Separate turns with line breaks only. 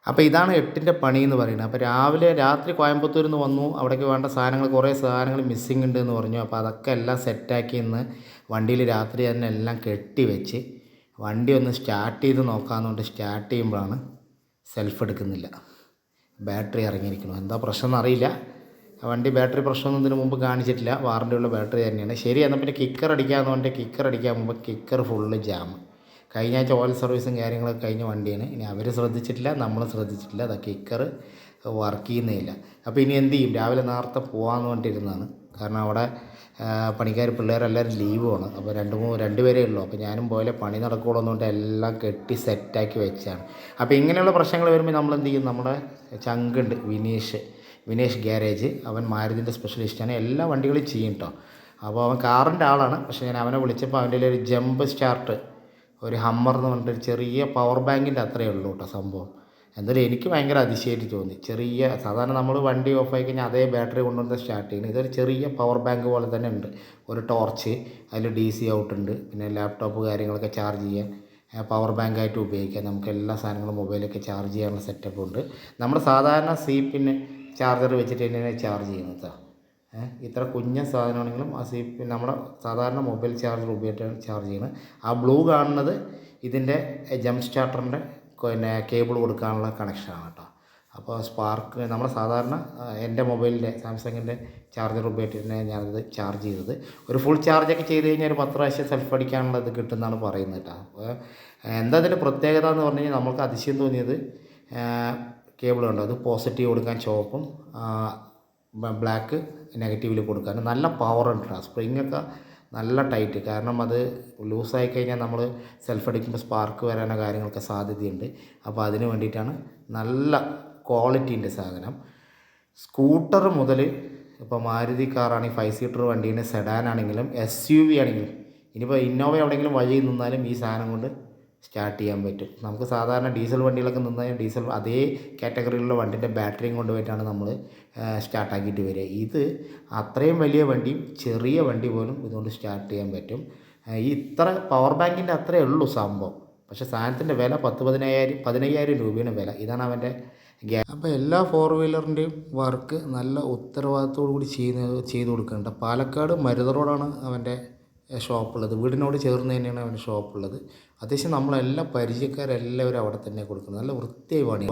അപ്പോൾ ഇതാണ് 8ൻ്റെ പണി എന്ന് പറയുന്നത്. അപ്പോൾ രാത്രി കോയമ്പത്തൂരിൽ നിന്ന് വന്നു. അവിടേക്ക് വേണ്ട സാധനങ്ങൾ, കുറേ സാധനങ്ങൾ മിസ്സിങ് ഉണ്ട് എന്ന് പറഞ്ഞു. അപ്പോൾ അതൊക്കെ എല്ലാം സെറ്റാക്കി ഇന്ന് വണ്ടിയിൽ രാത്രി തന്നെ എല്ലാം കെട്ടി വെച്ച് വണ്ടി ഒന്ന് സ്റ്റാർട്ട് ചെയ്ത് നോക്കാമെന്നുകൊണ്ട് സ്റ്റാർട്ട് ചെയ്യുമ്പോഴാണ് സെൽഫ് എടുക്കുന്നില്ല. ബാറ്ററി ഇറങ്ങിയിരിക്കണം. എന്താ പ്രശ്നം എന്നറിയില്ല. വണ്ടി ബാറ്ററി പ്രശ്നമൊന്നും ഇതിന് മുമ്പ് കാണിച്ചിട്ടില്ല. വാറണ്ടിയുള്ള ബാറ്ററി തന്നെയാണ്. ശരി, എന്നാൽ പിന്നെ കിക്കർ അടിക്കാമെന്ന് പറഞ്ഞിട്ട് കിക്കർ അടിക്കാൻ മുമ്പ് കിക്കർ ഫുള്ള് ജാം. കഴിഞ്ഞ ആഴ്ച ഓയിൽ സർവീസും കാര്യങ്ങളൊക്കെ കഴിഞ്ഞ വണ്ടിയാണ്. ഇനി അവർ ശ്രദ്ധിച്ചിട്ടില്ല, നമ്മളും ശ്രദ്ധിച്ചിട്ടില്ല. അത് കിക്കർ വർക്ക് ചെയ്യുന്നേയില്ല. അപ്പോൾ ഇനി എന്ത് ചെയ്യും? രാവിലെ നേരത്തെ പോകാമെന്ന് പറഞ്ഞിട്ടിരുന്നതാണ്. കാരണം അവിടെ പണിക്കാർ പിള്ളേരെല്ലാവരും ലീവുമാണ്. അപ്പോൾ രണ്ടുപേരേ ഉള്ളൂ. അപ്പോൾ ഞാനും പോലെ പണി നടക്കുകയുള്ളൂ എന്നുകൊണ്ട് എല്ലാം കെട്ടി സെറ്റാക്കി വെച്ചാണ്. അപ്പോൾ ഇങ്ങനെയുള്ള പ്രശ്നങ്ങൾ വരുമ്പോൾ നമ്മൾ എന്ത് ചെയ്യും? നമ്മുടെ ചങ്കുണ്ട് വിനേഷ് ഗ്യാരേജ്, അവൻ മാരുതിൻ്റെ സ്പെഷ്യലിസ്റ്റാണ്. എല്ലാ വണ്ടികളും ചെയ്യും കേട്ടോ. അപ്പോൾ അവൻ കാറിൻ്റെ ആളാണ്. പക്ഷേ ഞാൻ അവനെ വിളിച്ചപ്പോൾ അവൻ്റെ ഒരു ജമ്പ് സ്റ്റാർട്ട്, ഒരു ഹമ്മർ എന്ന് പറഞ്ഞിട്ട് ചെറിയ പവർ ബാങ്കിൻ്റെ അത്രയേ ഉള്ളൂ കേട്ടോ സംഭവം. എന്തായാലും എനിക്ക് ഭയങ്കര അതിശയമായിട്ട് തോന്നി. സാധാരണ നമ്മൾ വണ്ടി ഓഫായി കഴിഞ്ഞാൽ അതേ ബാറ്ററി കൊണ്ടുവന്ന് സ്റ്റാർട്ട് ചെയ്യുന്നത്. ഇതൊരു ചെറിയ പവർ ബാങ്ക് പോലെ തന്നെ ഉണ്ട്. ഒരു ടോർച്ച്, അതിൽ DC ഔട്ട് ഉണ്ട്. പിന്നെ ലാപ്ടോപ്പ് കാര്യങ്ങളൊക്കെ ചാർജ് ചെയ്യാൻ പവർ ബാങ്കായിട്ട് ഉപയോഗിക്കാം. നമുക്ക് എല്ലാ സാധനങ്ങളും മൊബൈലൊക്കെ ചാർജ് ചെയ്യാനുള്ള സെറ്റപ്പ് ഉണ്ട്. നമ്മൾ സാധാരണ സീപ്പിന് ചാർജർ വെച്ചിട്ട് തന്നെയാണ് ചാർജ് ചെയ്യുന്നത്. ഇത്ര കുഞ്ഞ സാധനമാണെങ്കിലും ആ സീപ്പ് നമ്മുടെ സാധാരണ മൊബൈൽ ചാർജർ ഉപയോഗിച്ചാണ് ചാർജ് ചെയ്യുന്നത്. ആ ബ്ലൂ കാണുന്നത് ഇതിൻ്റെ ജംപ് സ്റ്റാർട്ടറിൻ്റെ പിന്നെ കേബിൾ കൊടുക്കാനുള്ള കണക്ഷനാണ് കേട്ടോ. അപ്പോൾ സ്പാർക്ക് നമ്മുടെ സാധാരണ എൻ്റെ മൊബൈലിൻ്റെ സാംസങ്ങിൻ്റെ ചാർജർ ഉപയോഗിച്ചിട്ട് ഞാനത് ചാർജ് ചെയ്തത്. ഒരു ഫുൾ ചാർജൊക്കെ ചെയ്ത് കഴിഞ്ഞാൽ ഒരു 10 പ്രാവശ്യം സെൽഫ് അടിക്കാനുള്ളത് കിട്ടുമെന്നാണ് പറയുന്നത് കേട്ടോ. അപ്പോൾ എന്താ അതിൻ്റെ പ്രത്യേകത എന്ന് പറഞ്ഞു കഴിഞ്ഞാൽ നമുക്ക് അതിശയം തോന്നിയത് കേബിൾ ഉണ്ട്. അത് പോസിറ്റീവ് കൊടുക്കാൻ ചുവപ്പും ബ്ലാക്ക് നെഗറ്റീവിൽ കൊടുക്കാൻ നല്ല പവർ ഉണ്ട്. സ്പ്രിങ്ങൊക്കെ നല്ല ടൈറ്റ്. കാരണം അത് ലൂസായി കഴിഞ്ഞാൽ നമ്മൾ സെൽഫ് അടിക്കുമ്പോൾ സ്പാർക്ക് വരാനോ കാര്യങ്ങളൊക്കെ സാധ്യതയുണ്ട്. അപ്പോൾ അതിന് വേണ്ടിയിട്ടാണ് നല്ല ക്വാളിറ്റീൻ്റെ സാധനം. സ്കൂട്ടർ മുതൽ ഇപ്പോൾ മാരുതി കാറാണെങ്കിൽ 5 സീറ്റർ വണ്ടീൻ്റെ സെഡാൻ ആണെങ്കിലും SUV ആണെങ്കിലും ഇനിയിപ്പോൾ ഇന്നോവ എവിടെയെങ്കിലും വഴി നിന്നാലും ഈ സാധനം കൊണ്ട് സ്റ്റാർട്ട് ചെയ്യാൻ പറ്റും. നമുക്ക് സാധാരണ ഡീസൽ വണ്ടികളൊക്കെ നിന്നാൽ ഡീസൽ അതേ കാറ്റഗറിയിലുള്ള വണ്ടിൻ്റെ ബാറ്ററിയും കൊണ്ടുപോയിട്ടാണ് നമ്മൾ സ്റ്റാർട്ടാക്കിയിട്ട് വരിക. ഇത് അത്രയും വലിയ വണ്ടിയും ചെറിയ വണ്ടി പോലും ഇതുകൊണ്ട് സ്റ്റാർട്ട് ചെയ്യാൻ പറ്റും. ഇത്ര പവർ ബാങ്കിൻ്റെ അത്രയേ ഉള്ളൂ സംഭവം. പക്ഷേ സാധനത്തിൻ്റെ വില 15,000 രൂപയാണ് വില. ഇതാണ് അവൻ്റെ അപ്പോൾ എല്ലാ 4 വീലറിൻ്റെയും വർക്ക് നല്ല ഉത്തരവാദിത്തോടു കൂടി ചെയ്ത് കൊടുക്കുന്നുണ്ട്. പാലക്കാട് മരുത റോഡാണ് അവൻ്റെ ഷോപ്പുള്ളത്. വീടിനോട് ചേർന്ന് തന്നെയാണ് അവൻ്റെ ഷോപ്പുള്ളത്. അത്യാവശ്യം നമ്മളെല്ലാ പരിചയക്കാരെല്ലാവരും അവിടെ തന്നെ കൊടുക്കുന്നത്. നല്ല വൃത്തിയായി പണി.